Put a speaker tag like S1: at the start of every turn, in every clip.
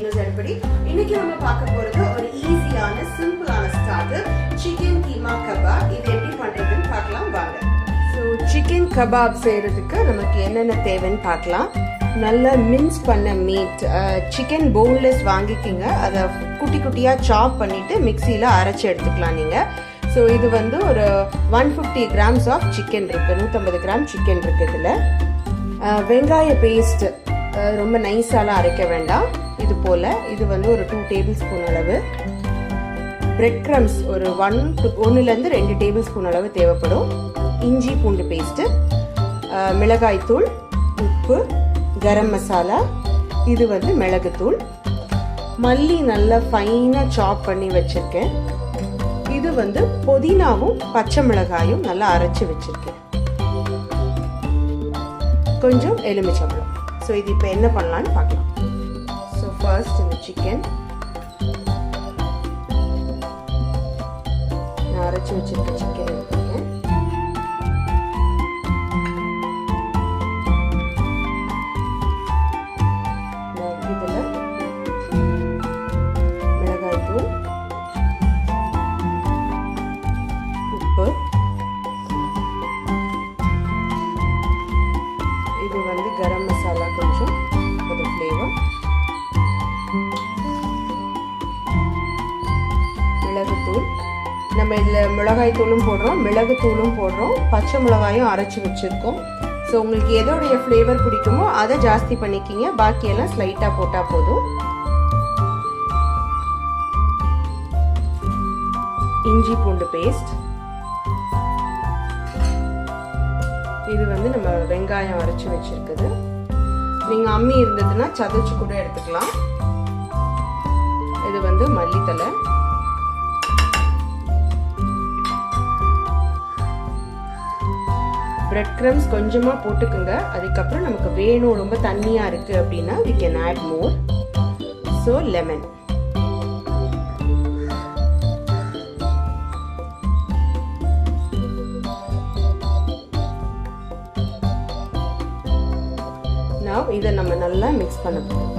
S1: Meenu'S Aduppadi. இன்னைக்கு நம்ம பார்க்க போறது ஒரு ஈஸியான சிம்பிளான ஸ்டார்டர் சிக்கன் கீமா கபாப். இது எப்படி பண்றதுன்னு பார்க்கலாம் வாங்க. ஸோ சிக்கன் கபாப் செய்யறதுக்கு நமக்கு என்னென்ன தேவைன்னு பார்க்கலாம். நல்லா மின்ஸ் பண்ண மீட் சிக்கன் போன்லெஸ் வாங்கிக்கிங்க. அதை குட்டி குட்டியாக சாப் பண்ணிட்டு மிக்சியில் அரைச்சி எடுத்துக்கலாம் நீங்கள். ஸோ இது வந்து ஒரு 150 கிராம்ஸ் ஆஃப் சிக்கன் இருக்குது, 150 கிராம் சிக்கன் இருக்குது. இதில் வெங்காய பேஸ்ட் ரொம்ப நைஸாலாம் அரைக்க வேண்டாம். இது போல் இது வந்து ஒரு 2 டேபிள் ஸ்பூன் அளவு. பிரெட் க்ரம்ஸ் ஒரு 1 to 2 டேபிள் ஸ்பூன் அளவு தேவைப்படும். இஞ்சி பூண்டு பேஸ்ட்டு, மிளகாய்த்தூள், உப்பு, கரம் மசாலா, இது வந்து மிளகுத்தூள், மல்லி நல்லா ஃபைனாக சாப் பண்ணி வச்சுருக்கேன். இது வந்து புதினாவும் பச்சை மிளகாயும் நல்லா அரைச்சி வச்சுருக்கேன். கொஞ்சம் எலுமிச்சம்பழம். ஸோ இது இப்போ என்ன பண்ணலான்னு பார்க்கலாம். ஸோ ஃபர்ஸ்ட் இந்த சிக்கன் நான் அரைச்சி வச்சிருக்க சிக்கன் எடுத்துக்கேன். இதில் மிளகாய்த்தூள், உப்பு, இது வந்து கரம் மசாலா கொஞ்சம் ஒரு ஃப்ளேவர், மிளகுத்தூள். நம்ம இதில் மிளகாய்த்தூளும் போடுறோம், மிளகுத்தூளும் போடுறோம், பச்சை மிளகாயும் அரைச்சி வச்சுருக்கோம். ஸோ உங்களுக்கு எதோடைய ஃப்ளேவர் பிடிக்குமோ அதை ஜாஸ்தி பண்ணிக்கிங்க, பாக்கியெல்லாம் ஸ்லைட்டாக போட்டால் போதும். இஞ்சி பூண்டு பேஸ்ட், இது வந்து நம்ம வெங்காயம் அரைச்சி வச்சிருக்குது. நீங்கள் அம்மி இருந்ததுன்னா சதைச்சு கூட எடுத்துக்கலாம். இது வந்து மல்லித்தலை, பிரெட் க்ரம்ஸ் கொஞ்சமாக போட்டுக்குங்க. அதுக்கப்புறம் நமக்கு வேணும் ரொம்ப தண்ணியாக இருக்குது அப்படின்னா we can add more. So lemon. இதை நம்ம நல்லா மிக்ஸ் பண்ண போறோம்.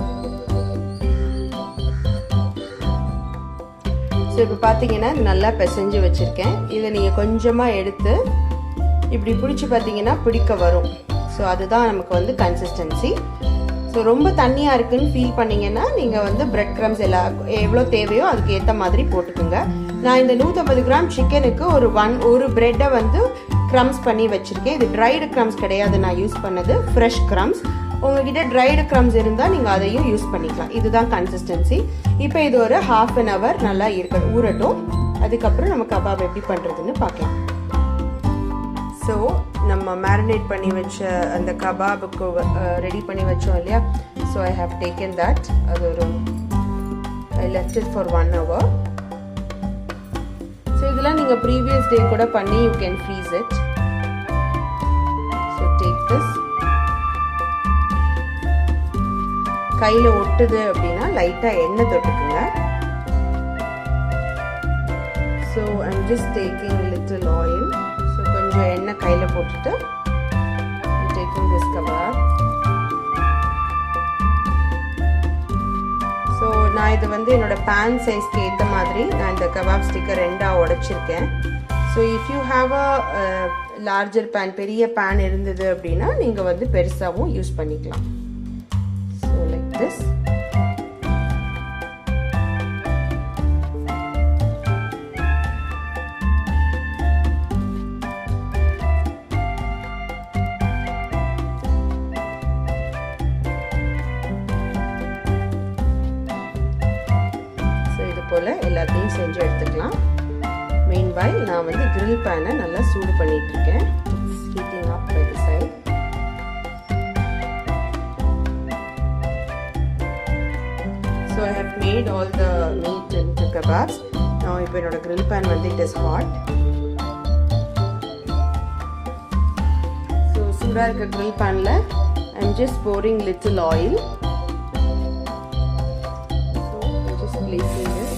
S1: ஸோ இப்போ பார்த்தீங்கன்னா நல்லா பிசைஞ்சு வச்சுருக்கேன். இதை நீங்கள் கொஞ்சமாக எடுத்து இப்படி பிடிச்சி பார்த்தீங்கன்னா பிடிக்க வரும். ஸோ அதுதான் நமக்கு வந்து கன்சிஸ்டன்சி. ஸோ ரொம்ப தண்ணியாக இருக்குன்னு ஃபீல் பண்ணிங்கன்னா நீங்கள் வந்து பிரெட் க்ரம்ஸ் எவ்வளோ தேவையோ அதுக்கு ஏற்ற மாதிரி போட்டுக்குங்க. நான் இந்த 150 கிராம் சிக்கனுக்கு ஒரு பிரெட்டை வந்து க்ரம்ஸ் பண்ணி வச்சுருக்கேன். இது ட்ரைடு க்ரம்ஸ் கிடையாது, நான் யூஸ் பண்ணது ஃப்ரெஷ் க்ரம்ஸ். உங்ககிட்ட ட்ரைடு க்ரம்ஸ் இருந்தால் நீங்கள் அதையும் யூஸ் பண்ணிக்கலாம். இதுதான் கன்சிஸ்டன்சி. இப்போ இது ஒரு 1/2 an hour நல்லா ஊறட்டும். அதுக்கப்புறம் நம்ம கபாப் எப்படி பண்ணுறதுன்னு பார்க்கலாம். ஸோ நம்ம மேரினேட் பண்ணி வச்ச அந்த கபாபுக்கு ரெடி பண்ணி வச்சோம் இல்லையா. So I have taken that. அது ஒரு I left it for 1 hour. So இதெல்லாம் நீங்கள் ப்ரீவியஸ் டே கூட பண்ணி you can freeze it. So take this. கையில் ஒட்டுது அப்படின்னா லைட்டாக எண்ணெய் தொட்டுக்குங்க. So I'm just taking little oil. So கொஞ்சம் எண்ணெய் கையில் போட்டுட்டு டேக்கிங் திஸ் கபாப். ஸோ நான் இது வந்து என்னோட பேன் சைஸ்க்கு ஏற்ற மாதிரி நான் இந்த கபாப் ஸ்டிக்கர் 2ஆக உடைச்சிருக்கேன். So if you have a larger pan, பெரிய பேன் இருந்தது அப்படின்னா நீங்கள் வந்து பெருசாகவும் யூஸ் பண்ணிக்கலாம். This. இது போல எல்லாத்தையும் செஞ்சு எடுத்துக்கலாம். மீன்வைல் நான் வந்து கிரில் பேனை நல்லா சூடு பண்ணிட்டு இருக்கேன். Heating up by the side. So I have made all the meat into kebabs. Now இப்போ என்னோட grill pan வந்து it is hot. So சூடா இருக்க grill panல I'm just pouring little oil. So I'm just placing this.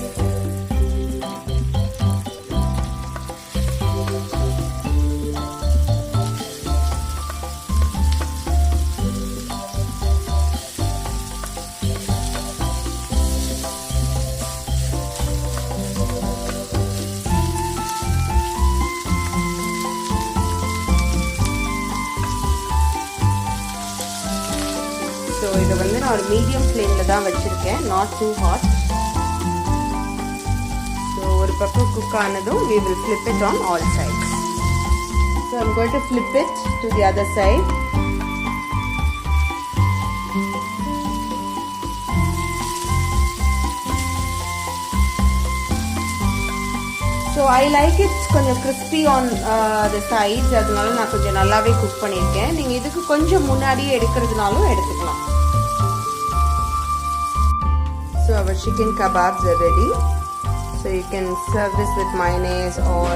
S1: நான் ஒரு medium ஃப்ளேமில் தான் வச்சுருக்கேன், நாட் டூ ஹாட். ஸோ ஒரு பக்கம் குக் ஆனதும் we will flip it on all sides. So I'm going to flip it to the other side. So I like it கொஞ்சம் crispy on the sides, அதனால நான் கொஞ்சம் நல்லாவே குக் பண்ணியிருக்கேன். நீங்கள் இதுக்கு கொஞ்சம் முன்னாடியே எடுக்கிறதுனாலும் எடுத்துக்கலாம். So our chicken kebabs are ready. So you can serve this with mayonnaise or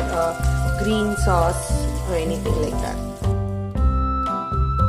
S1: green sauce or anything like that.